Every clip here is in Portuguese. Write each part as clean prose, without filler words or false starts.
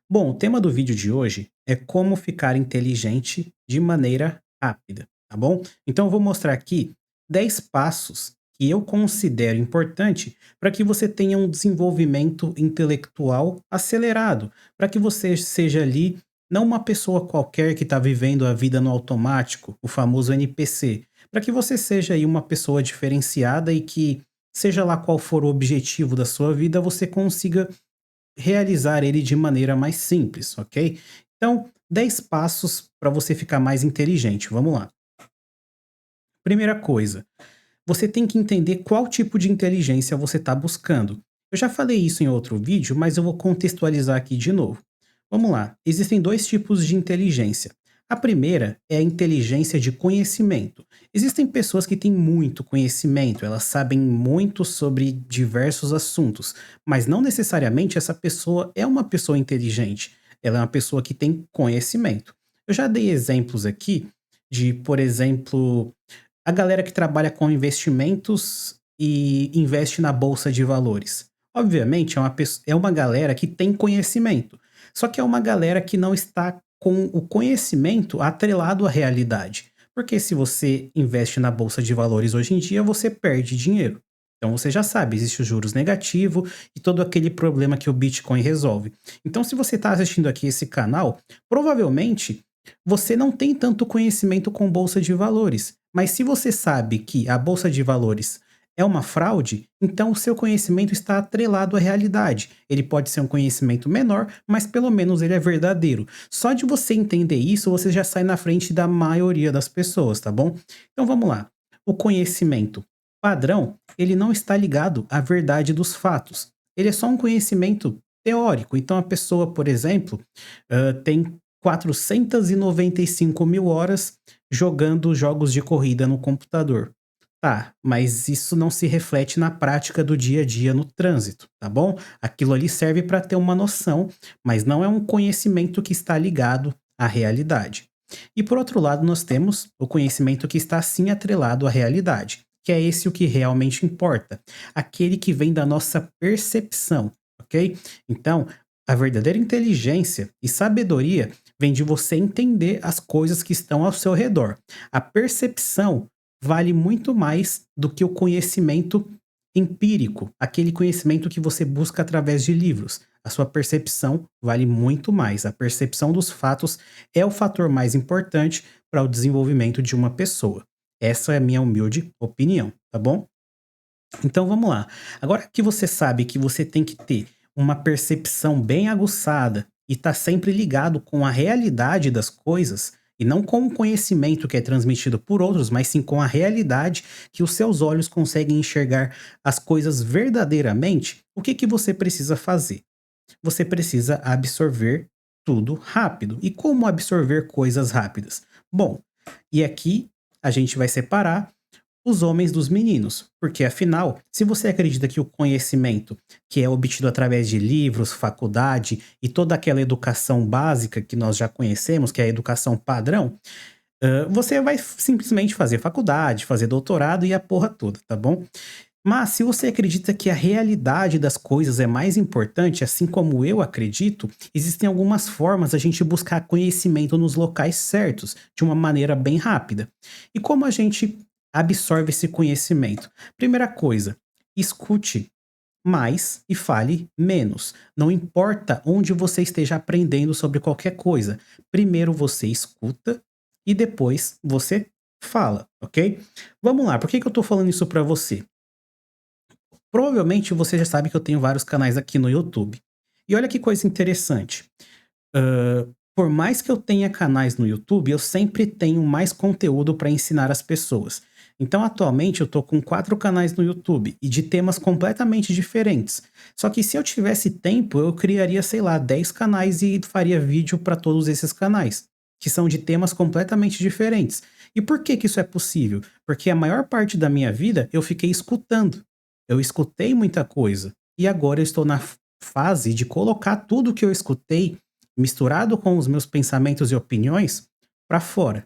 Bom, o tema do vídeo de hoje é como ficar inteligente de maneira rápida, tá bom? Então eu vou mostrar aqui 10 passos que eu considero importante para que você tenha um desenvolvimento intelectual acelerado, para que você seja ali não uma pessoa qualquer que está vivendo a vida no automático, o famoso NPC, para que você seja aí uma pessoa diferenciada e que, seja lá qual for o objetivo da sua vida, você consiga realizar ele de maneira mais simples, ok? Então, 10 passos para você ficar mais inteligente. Vamos lá. Primeira coisa, você tem que entender qual tipo de inteligência você está buscando. Eu já falei isso em outro vídeo, mas eu vou contextualizar aqui de novo. Vamos lá. Existem dois tipos de inteligência. A primeira é a inteligência de conhecimento. Existem pessoas que têm muito conhecimento, elas sabem muito sobre diversos assuntos, mas não necessariamente essa pessoa é uma pessoa inteligente. Ela é uma pessoa que tem conhecimento. Eu já dei exemplos aqui de, por exemplo, a galera que trabalha com investimentos e investe na bolsa de valores. Obviamente, é uma galera que tem conhecimento, só que é uma galera que não está com o conhecimento atrelado à realidade. Porque se você investe na bolsa de valores hoje em dia, você perde dinheiro. Então você já sabe, existe os juros negativo e todo aquele problema que o Bitcoin resolve. Então, se você está assistindo aqui esse canal, provavelmente você não tem tanto conhecimento com bolsa de valores, mas se você sabe que a bolsa de valores é uma fraude, então o seu conhecimento está atrelado à realidade. Ele pode ser um conhecimento menor, mas pelo menos ele é verdadeiro. Só de você entender isso, você já sai na frente da maioria das pessoas, tá bom? Então vamos lá. O conhecimento padrão, ele não está ligado à verdade dos fatos. Ele é só um conhecimento teórico. Então a pessoa, por exemplo, tem 495 mil horas jogando jogos de corrida no computador. Tá, mas isso não se reflete na prática do dia a dia no trânsito, tá bom? Aquilo ali serve para ter uma noção, mas não é um conhecimento que está ligado à realidade. E por outro lado, nós temos o conhecimento que está sim atrelado à realidade, que é esse o que realmente importa, aquele que vem da nossa percepção, ok? Então, a verdadeira inteligência e sabedoria vem de você entender as coisas que estão ao seu redor. A percepção vale muito mais do que o conhecimento empírico, aquele conhecimento que você busca através de livros. A sua percepção vale muito mais. A percepção dos fatos é o fator mais importante para o desenvolvimento de uma pessoa. Essa é a minha humilde opinião, tá bom? Então vamos lá. Agora que você sabe que você tem que ter uma percepção bem aguçada e estar sempre ligado com a realidade das coisas, e não com o conhecimento que é transmitido por outros, mas sim com a realidade que os seus olhos conseguem enxergar as coisas verdadeiramente, o que que você precisa fazer? Você precisa absorver tudo rápido. E como absorver coisas rápidas? Bom, e aqui a gente vai separar os homens dos meninos, porque afinal, se você acredita que o conhecimento que é obtido através de livros, faculdade e toda aquela educação básica que nós já conhecemos, que é a educação padrão, você vai simplesmente fazer faculdade, fazer doutorado e a porra toda, tá bom? Mas se você acredita que a realidade das coisas é mais importante, assim como eu acredito, existem algumas formas a gente buscar conhecimento nos locais certos, de uma maneira bem rápida. E como a gente absorve esse conhecimento? Primeira coisa, escute mais e fale menos. Não importa onde você esteja aprendendo sobre qualquer coisa. Primeiro você escuta e depois você fala, ok? Vamos lá, por que que eu tô falando isso pra você? Provavelmente você já sabe que eu tenho vários canais aqui no YouTube. E olha que coisa interessante. Por mais que eu tenha canais no YouTube, eu sempre tenho mais conteúdo para ensinar as pessoas. Então, atualmente, eu tô com 4 canais no YouTube e de temas completamente diferentes. Só que se eu tivesse tempo, eu criaria, sei lá, 10 canais e faria vídeo para todos esses canais, que são de temas completamente diferentes. E por que que isso é possível? Porque a maior parte da minha vida eu fiquei escutando. Eu escutei muita coisa e agora eu estou na fase de colocar tudo que eu escutei misturado com os meus pensamentos e opiniões para fora.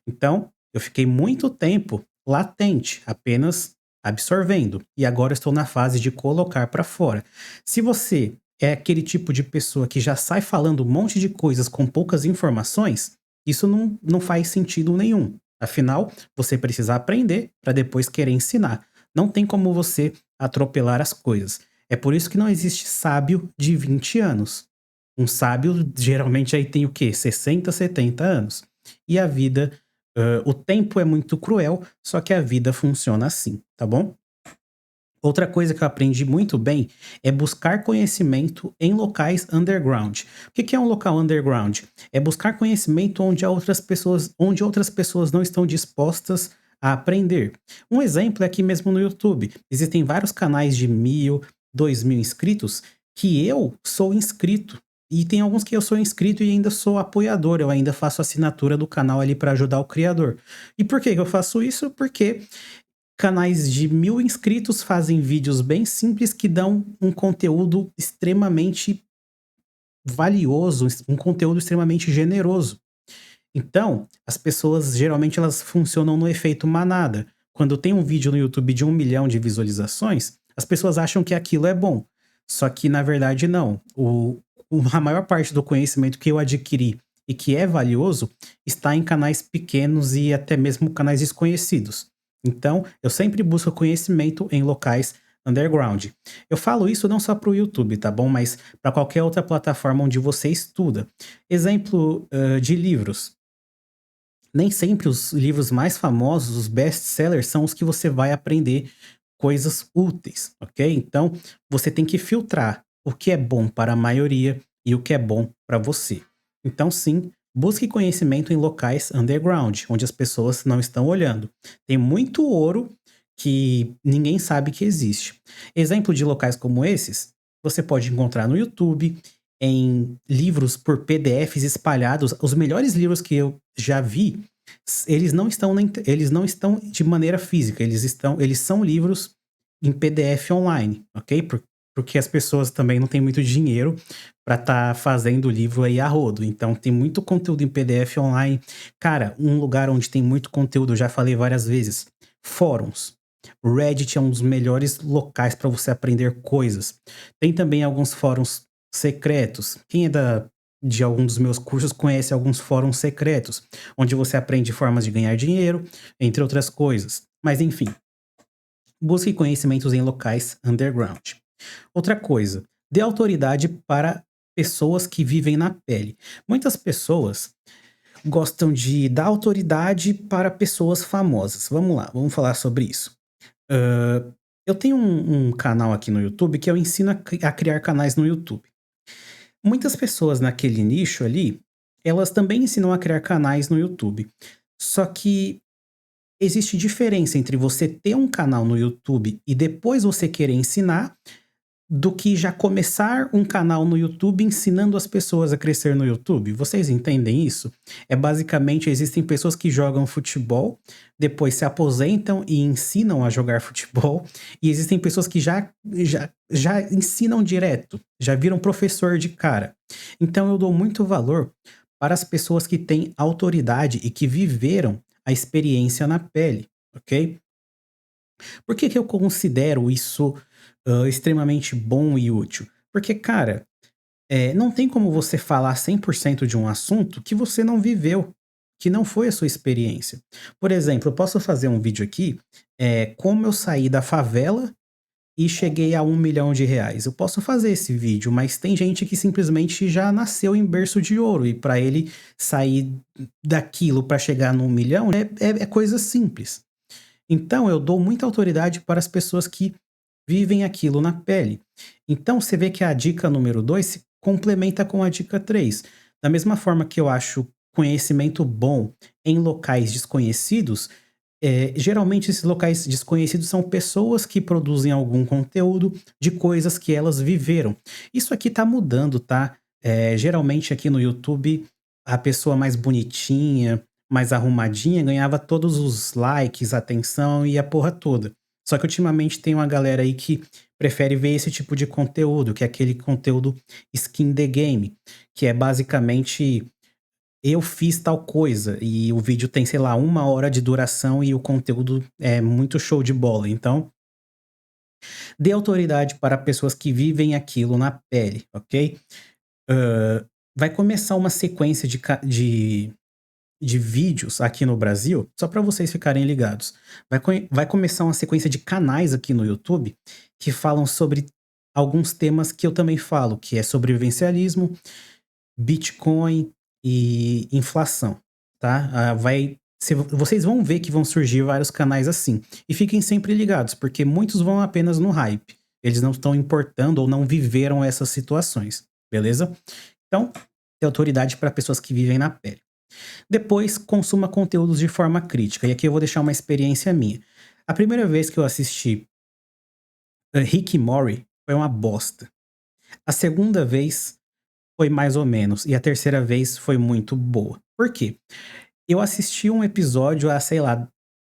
Então, eu fiquei muito tempo latente, apenas absorvendo, e agora estou na fase de colocar para fora. Se você é aquele tipo de pessoa que já sai falando um monte de coisas com poucas informações, isso não faz sentido nenhum. Afinal, você precisa aprender para depois querer ensinar. Não tem como você atropelar as coisas. É por isso que não existe sábio de 20 anos. Um sábio geralmente aí tem o quê? 60, 70 anos. E a vida, o tempo é muito cruel, só que a vida funciona assim, tá bom? Outra coisa que eu aprendi muito bem é buscar conhecimento em locais underground. O que é um local underground? É buscar conhecimento onde outras pessoas não estão dispostas a aprender. Um exemplo é aqui mesmo no YouTube. Existem vários canais de 1.000, 2.000 inscritos que eu sou inscrito. E tem alguns que eu sou inscrito e ainda sou apoiador. Eu ainda faço assinatura do canal ali para ajudar o criador. E por que que eu faço isso? Porque canais de 1.000 inscritos fazem vídeos bem simples que dão um conteúdo extremamente valioso, um conteúdo extremamente generoso. Então, as pessoas geralmente elas funcionam no efeito manada. Quando tem um vídeo no YouTube de 1.000.000 de visualizações, as pessoas acham que aquilo é bom. Só que na verdade não. A maior parte do conhecimento que eu adquiri e que é valioso está em canais pequenos e até mesmo canais desconhecidos. Então, eu sempre busco conhecimento em locais underground. Eu falo isso não só para o YouTube, tá bom? Mas para qualquer outra plataforma onde você estuda. Exemplo, de livros. Nem sempre os livros mais famosos, os best-sellers, são os que você vai aprender coisas úteis, ok? Então, você tem que filtrar o que é bom para a maioria e o que é bom para você. Então, sim, busque conhecimento em locais underground, onde as pessoas não estão olhando. Tem muito ouro que ninguém sabe que existe. Exemplo de locais como esses, você pode encontrar no YouTube, em livros por PDFs espalhados. Os melhores livros que eu já vi, eles não estão de maneira física, eles são livros em PDF online, ok? Porque as pessoas também não têm muito dinheiro para estar fazendo o livro aí a rodo. Então tem muito conteúdo em PDF online. Cara, um lugar onde tem muito conteúdo, eu já falei várias vezes, fóruns. O Reddit é um dos melhores locais para você aprender coisas. Tem também alguns fóruns secretos. Quem é de algum dos meus cursos conhece alguns fóruns secretos, onde você aprende formas de ganhar dinheiro, entre outras coisas. Mas enfim, busque conhecimentos em locais underground. Outra coisa, dê autoridade para pessoas que vivem na pele. Muitas pessoas gostam de dar autoridade para pessoas famosas. Vamos lá, vamos falar sobre isso. Eu tenho um canal aqui no YouTube que eu ensino a criar canais no YouTube. Muitas pessoas naquele nicho ali, elas também ensinam a criar canais no YouTube. Só que existe diferença entre você ter um canal no YouTube e depois você querer ensinar, do que já começar um canal no YouTube ensinando as pessoas a crescer no YouTube. Vocês entendem isso? É basicamente, existem pessoas que jogam futebol, depois se aposentam e ensinam a jogar futebol, e existem pessoas que já ensinam direto, já viram professor de cara. Então eu dou muito valor para as pessoas que têm autoridade e que viveram a experiência na pele, ok? Por que que eu considero isso, extremamente bom e útil? Porque, cara, não tem como você falar 100% de um assunto que você não viveu, que não foi a sua experiência. Por exemplo, eu posso fazer um vídeo aqui, como eu saí da favela e cheguei a R$ 1.000.000. Eu posso fazer esse vídeo, mas tem gente que simplesmente já nasceu em berço de ouro e para ele sair daquilo para chegar no 1.000.000 é coisa simples. Então eu dou muita autoridade para as pessoas que vivem aquilo na pele. Então você vê que a dica número 2 se complementa com a dica 3. Da mesma forma que eu acho conhecimento bom em locais desconhecidos, geralmente esses locais desconhecidos são pessoas que produzem algum conteúdo de coisas que elas viveram. Isso aqui tá mudando, tá? Geralmente aqui no YouTube, a pessoa mais bonitinha, mais arrumadinha, ganhava todos os likes, atenção e a porra toda. Só que ultimamente tem uma galera aí que prefere ver esse tipo de conteúdo, que é aquele conteúdo skin the game, que é basicamente eu fiz tal coisa e o vídeo tem, sei lá, 1 hora de duração e o conteúdo é muito show de bola. Então, Dê autoridade para pessoas que vivem aquilo na pele, ok? Hã, vai começar uma sequência de vídeos aqui no Brasil, só para vocês ficarem ligados. Vai começar uma sequência de canais aqui no YouTube que falam sobre alguns temas que eu também falo, que é sobrevivencialismo, Bitcoin e inflação, tá? Vocês vão ver que vão surgir vários canais assim. E fiquem sempre ligados, porque muitos vão apenas no hype. Eles não estão importando ou não viveram essas situações, beleza? Então, ter autoridade para pessoas que vivem na pele. Depois, consuma conteúdos de forma crítica. E aqui eu vou deixar uma experiência minha. A primeira vez que eu assisti Rick e Morty foi uma bosta. A segunda vez foi mais ou menos. E a terceira vez foi muito boa. Por quê? Eu assisti um episódio há, sei lá,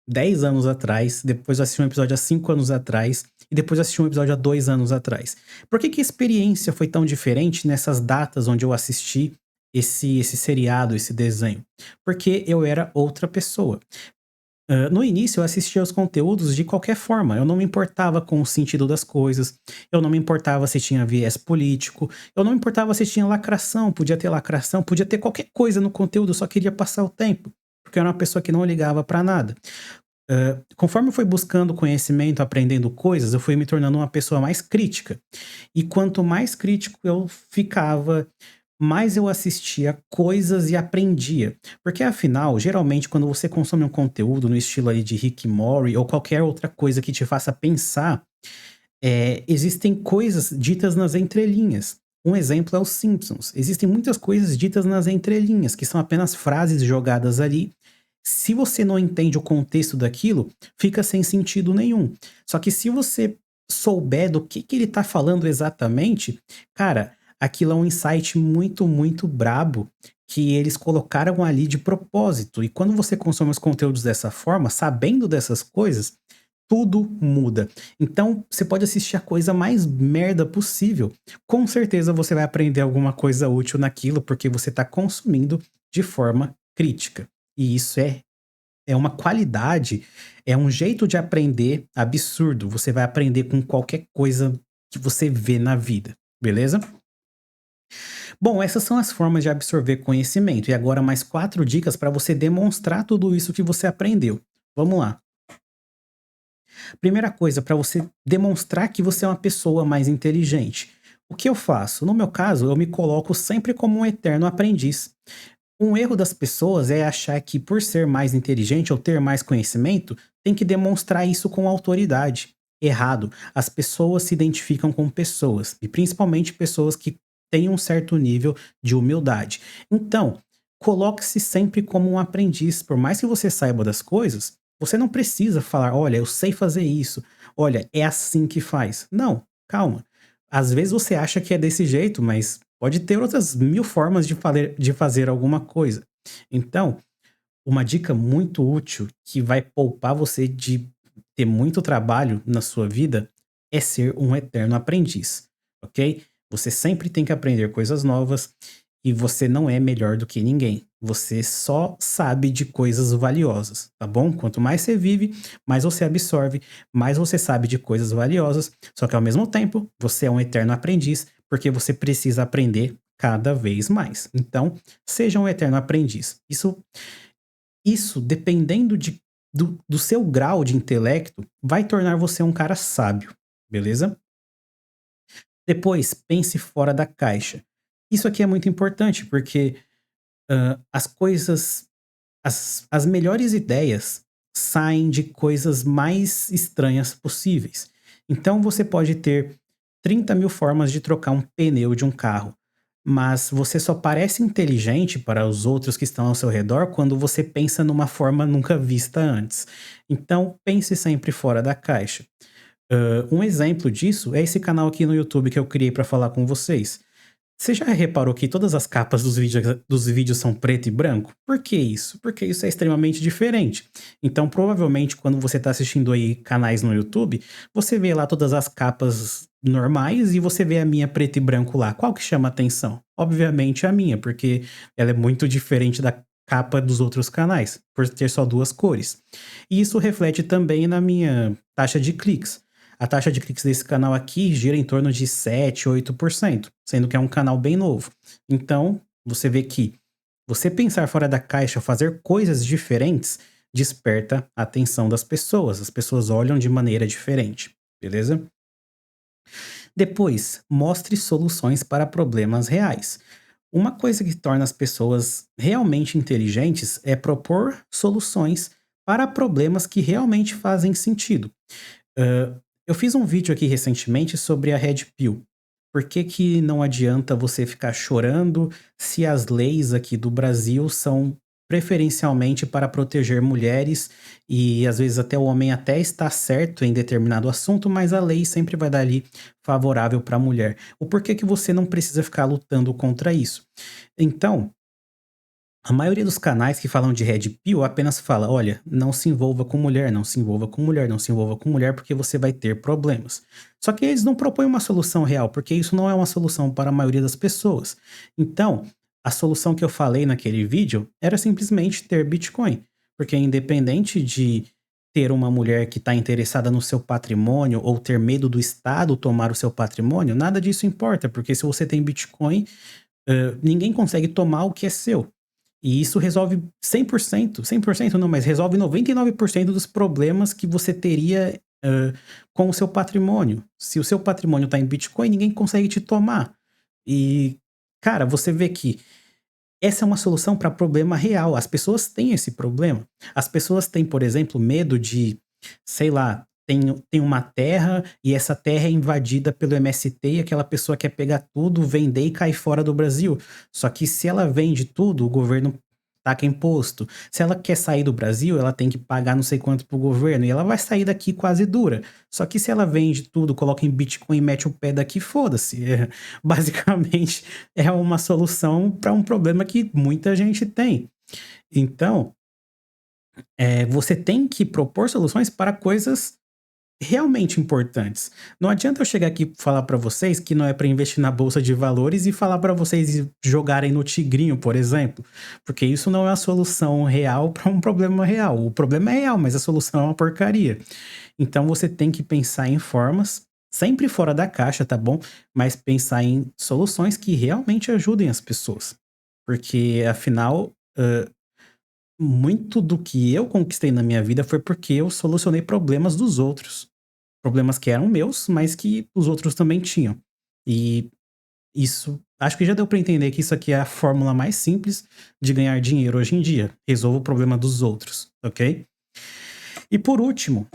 10 anos atrás, depois eu assisti um episódio há 5 anos atrás, e depois eu assisti um episódio há 2 anos atrás. Por que que a experiência foi tão diferente nessas datas onde eu assisti esse seriado, esse desenho? Porque eu era outra pessoa. No início eu assistia os conteúdos de qualquer forma, eu não me importava com o sentido das coisas, eu não me importava se tinha viés político, eu não me importava se tinha lacração, podia ter qualquer coisa no conteúdo, eu só queria passar o tempo, porque eu era uma pessoa que não ligava pra nada. Conforme eu fui buscando conhecimento, aprendendo coisas, eu fui me tornando uma pessoa mais crítica. E quanto mais crítico eu ficava, mais eu assistia coisas e aprendia. Porque afinal, geralmente, quando você consome um conteúdo no estilo ali de Rick e Morty ou qualquer outra coisa que te faça pensar, existem coisas ditas nas entrelinhas. Um exemplo é os Simpsons. Existem muitas coisas ditas nas entrelinhas, que são apenas frases jogadas ali. Se você não entende o contexto daquilo, fica sem sentido nenhum. Só que se você souber do que ele tá falando exatamente, cara, aquilo é um insight muito, muito brabo que eles colocaram ali de propósito. E quando você consome os conteúdos dessa forma, sabendo dessas coisas, tudo muda. Então, você pode assistir a coisa mais merda possível. Com certeza você vai aprender alguma coisa útil naquilo, porque você está consumindo de forma crítica. E isso é uma qualidade, é um jeito de aprender absurdo. Você vai aprender com qualquer coisa que você vê na vida, beleza? Bom, essas são as formas de absorver conhecimento. E agora mais 4 dicas para você demonstrar tudo isso que você aprendeu. Vamos lá. Primeira coisa, para você demonstrar que você é uma pessoa mais inteligente. O que eu faço? No meu caso, eu me coloco sempre como um eterno aprendiz. Um erro das pessoas é achar que, por ser mais inteligente ou ter mais conhecimento, tem que demonstrar isso com autoridade. Errado. As pessoas se identificam com pessoas, e principalmente pessoas que têm um certo nível de humildade. Então, coloque-se sempre como um aprendiz. Por mais que você saiba das coisas, você não precisa falar: olha, eu sei fazer isso, olha, é assim que faz. Não, calma. Às vezes você acha que é desse jeito, mas pode ter outras 1000 formas de fazer alguma coisa. Então, uma dica muito útil que vai poupar você de ter muito trabalho na sua vida é ser um eterno aprendiz, ok? Você sempre tem que aprender coisas novas e você não é melhor do que ninguém. Você só sabe de coisas valiosas, tá bom? Quanto mais você vive, mais você absorve, mais você sabe de coisas valiosas. Só que ao mesmo tempo, você é um eterno aprendiz, porque você precisa aprender cada vez mais. Então, seja um eterno aprendiz. Isso dependendo do seu grau de intelecto, vai tornar você um cara sábio, beleza? Depois, pense fora da caixa. Isso aqui é muito importante, porque as coisas, as melhores ideias saem de coisas mais estranhas possíveis. Então você pode ter 30.000 formas de trocar um pneu de um carro, mas você só parece inteligente para os outros que estão ao seu redor quando você pensa numa forma nunca vista antes. Então pense sempre fora da caixa. Um exemplo disso é esse canal aqui no YouTube que eu criei para falar com vocês. Você já reparou que todas as capas dos vídeos são preto e branco? Por que isso? Porque isso é extremamente diferente. Então, provavelmente, quando você está assistindo aí canais no YouTube, você vê lá todas as capas normais e você vê a minha preto e branco lá. Qual que chama a atenção? Obviamente a minha, porque ela é muito diferente da capa dos outros canais, por ter só 2 cores. E isso reflete também na minha taxa de cliques. A taxa de cliques desse canal aqui gira em torno de 7, 8%, sendo que é um canal bem novo. Então, você vê que você pensar fora da caixa, fazer coisas diferentes, desperta a atenção das pessoas. As pessoas olham de maneira diferente, beleza? Depois, mostre soluções para problemas reais. Uma coisa que torna as pessoas realmente inteligentes é propor soluções para problemas que realmente fazem sentido. Eu fiz um vídeo aqui recentemente sobre a Red Pill. Por que que não adianta você ficar chorando se as leis aqui do Brasil são preferencialmente para proteger mulheres e às vezes até o homem até está certo em determinado assunto, mas a lei sempre vai dar ali favorável para a mulher. O porquê que você não precisa ficar lutando contra isso? Então, a maioria dos canais que falam de Red Pill apenas fala: olha, não se envolva com mulher, não se envolva com mulher, não se envolva com mulher, porque você vai ter problemas. Só que eles não propõem uma solução real, porque isso não é uma solução para a maioria das pessoas. Então, a solução que eu falei naquele vídeo era simplesmente ter Bitcoin. Porque independente de ter uma mulher que está interessada no seu patrimônio ou ter medo do Estado tomar o seu patrimônio, nada disso importa, porque se você tem Bitcoin, ninguém consegue tomar o que é seu. E isso resolve 100%, 100% não, mas resolve 99% dos problemas que você teria, com o seu patrimônio. Se o seu patrimônio está em Bitcoin, ninguém consegue te tomar. E, cara, você vê que essa é uma solução para problema real. As pessoas têm esse problema. As pessoas têm, por exemplo, medo de, sei lá, tem uma terra e essa terra é invadida pelo MST e aquela pessoa quer pegar tudo, vender e cair fora do Brasil. Só que se ela vende tudo, o governo taca imposto. Se ela quer sair do Brasil, ela tem que pagar não sei quanto pro governo e ela vai sair daqui quase dura. Só que se ela vende tudo, coloca em Bitcoin e mete o pé daqui, foda-se. Basicamente é uma solução para um problema que muita gente tem. Então, você tem que propor soluções para coisas realmente importantes. Não adianta eu chegar aqui e falar para vocês que não é para investir na bolsa de valores e falar para vocês jogarem no tigrinho, por exemplo, porque isso não é a solução real para um problema real. O problema é real, mas a solução é uma porcaria. Então você tem que pensar em formas, sempre fora da caixa, tá bom? Mas pensar em soluções que realmente ajudem as pessoas. Porque afinal, muito do que eu conquistei na minha vida foi porque eu solucionei problemas dos outros. Problemas que eram meus, mas que os outros também tinham. E isso, acho que já deu pra entender que isso aqui é a fórmula mais simples de ganhar dinheiro hoje em dia. Resolva o problema dos outros, ok? E por último,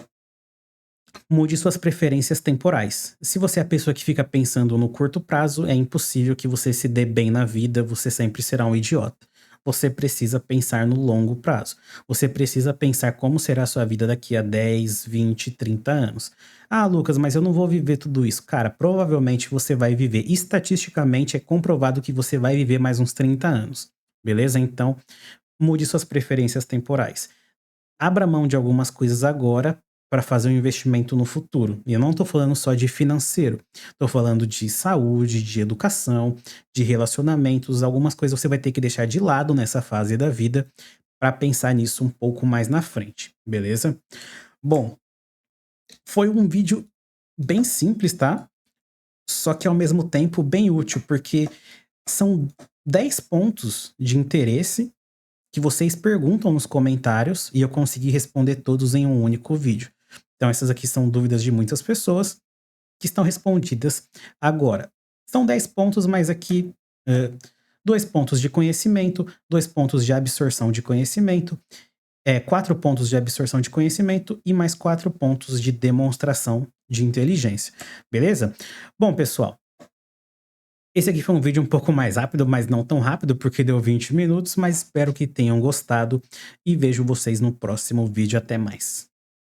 mude suas preferências temporais. Se você é a pessoa que fica pensando no curto prazo, é impossível que você se dê bem na vida, você sempre será um idiota. Você precisa pensar no longo prazo. Você precisa pensar como será a sua vida daqui a 10, 20, 30 anos. Ah, Lucas, mas eu não vou viver tudo isso. Cara, provavelmente você vai viver. Estatisticamente é comprovado que você vai viver mais uns 30 anos. Beleza? Então, mude suas preferências temporais. Abra mão de algumas coisas agora para fazer um investimento no futuro. E eu não estou falando só de financeiro, estou falando de saúde, de educação, de relacionamentos. Algumas coisas você vai ter que deixar de lado nessa fase da vida para pensar nisso um pouco mais na frente, beleza? Bom, foi um vídeo bem simples, tá? Só que ao mesmo tempo bem útil, porque são 10 pontos de interesse que vocês perguntam nos comentários e eu consegui responder todos em um único vídeo. Então essas aqui são dúvidas de muitas pessoas que estão respondidas agora. São 10 pontos, mas aqui 2 pontos de conhecimento, 2 pontos de absorção de conhecimento, 4 pontos de absorção de conhecimento e mais 4 pontos de demonstração de inteligência. Beleza? Bom, pessoal, esse aqui foi um vídeo um pouco mais rápido, mas não tão rápido, porque deu 20 minutos, mas espero que tenham gostado e vejo vocês no próximo vídeo. Até mais.